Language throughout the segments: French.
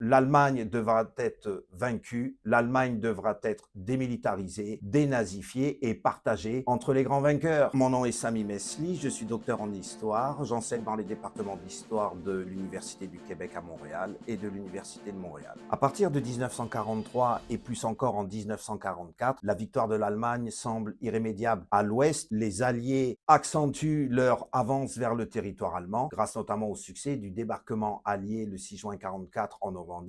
L'Allemagne devra être vaincue, l'Allemagne devra être démilitarisée, dénazifiée et partagée entre les grands vainqueurs. Mon nom est Sami Mesli, je suis docteur en histoire, j'enseigne dans les départements d'histoire de l'Université du Québec à Montréal et de l'Université de Montréal. À partir de 1943 et plus encore en 1944, la victoire de l'Allemagne semble irrémédiable. À l'ouest, les Alliés accentuent leur avance vers le territoire allemand, grâce notamment au succès du débarquement allié le 6 juin 1944 en Normandie,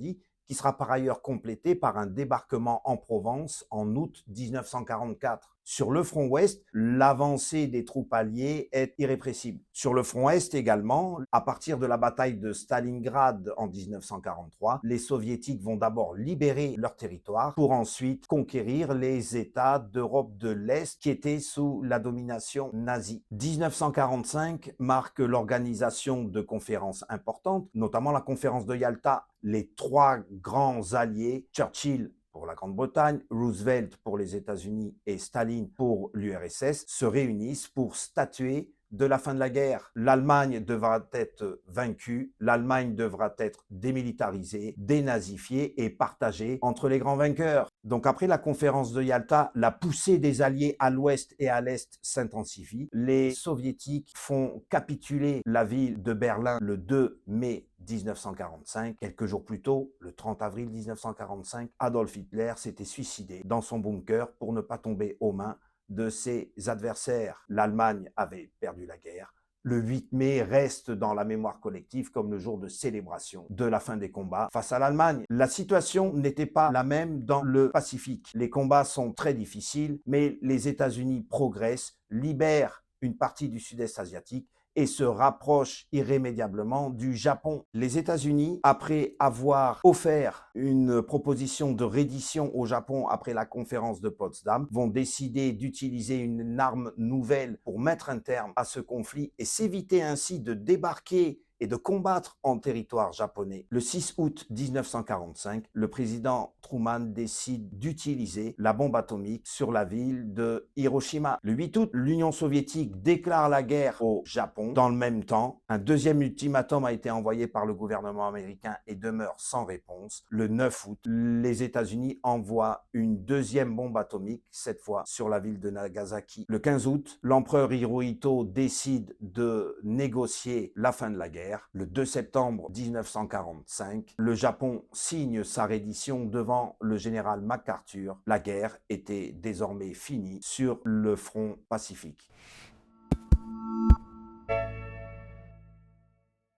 qui sera par ailleurs complété par un débarquement en Provence en août 1944. Sur le front ouest, l'avancée des troupes alliées est irrépressible. Sur le front est également, à partir de la bataille de Stalingrad en 1943, les soviétiques vont d'abord libérer leur territoire pour ensuite conquérir les États d'Europe de l'Est qui étaient sous la domination nazie. 1945 marque l'organisation de conférences importantes, notamment la conférence de Yalta. Les trois grands alliés, Churchill pour la Grande-Bretagne, Roosevelt pour les États-Unis et Staline pour l'URSS, se réunissent pour statuer de la fin de la guerre. L'Allemagne devra être vaincue, l'Allemagne devra être démilitarisée, dénazifiée et partagée entre les grands vainqueurs. Donc après la conférence de Yalta, la poussée des Alliés à l'ouest et à l'est s'intensifie. Les Soviétiques font capituler la ville de Berlin le 2 mai 1945. Quelques jours plus tôt, le 30 avril 1945, Adolf Hitler s'était suicidé dans son bunker pour ne pas tomber aux mains de ses adversaires. L'Allemagne avait perdu la guerre. Le 8 mai reste dans la mémoire collective comme le jour de célébration de la fin des combats face à l'Allemagne. La situation n'était pas la même dans le Pacifique. Les combats sont très difficiles, mais les États-Unis progressent, libèrent une partie du sud-est asiatique et se rapproche irrémédiablement du Japon. Les États-Unis, après avoir offert une proposition de reddition au Japon après la conférence de Potsdam, vont décider d'utiliser une arme nouvelle pour mettre un terme à ce conflit et s'éviter ainsi de débarquer et de combattre en territoire japonais. Le 6 août 1945, le président Truman décide d'utiliser la bombe atomique sur la ville de Hiroshima. Le 8 août, l'Union soviétique déclare la guerre au Japon. Dans le même temps, un deuxième ultimatum a été envoyé par le gouvernement américain et demeure sans réponse. Le 9 août, les États-Unis envoient une deuxième bombe atomique, cette fois sur la ville de Nagasaki. Le 15 août, l'empereur Hirohito décide de négocier la fin de la guerre. Le 2 septembre 1945, le Japon signe sa reddition devant le général MacArthur. La guerre était désormais finie sur le front Pacifique.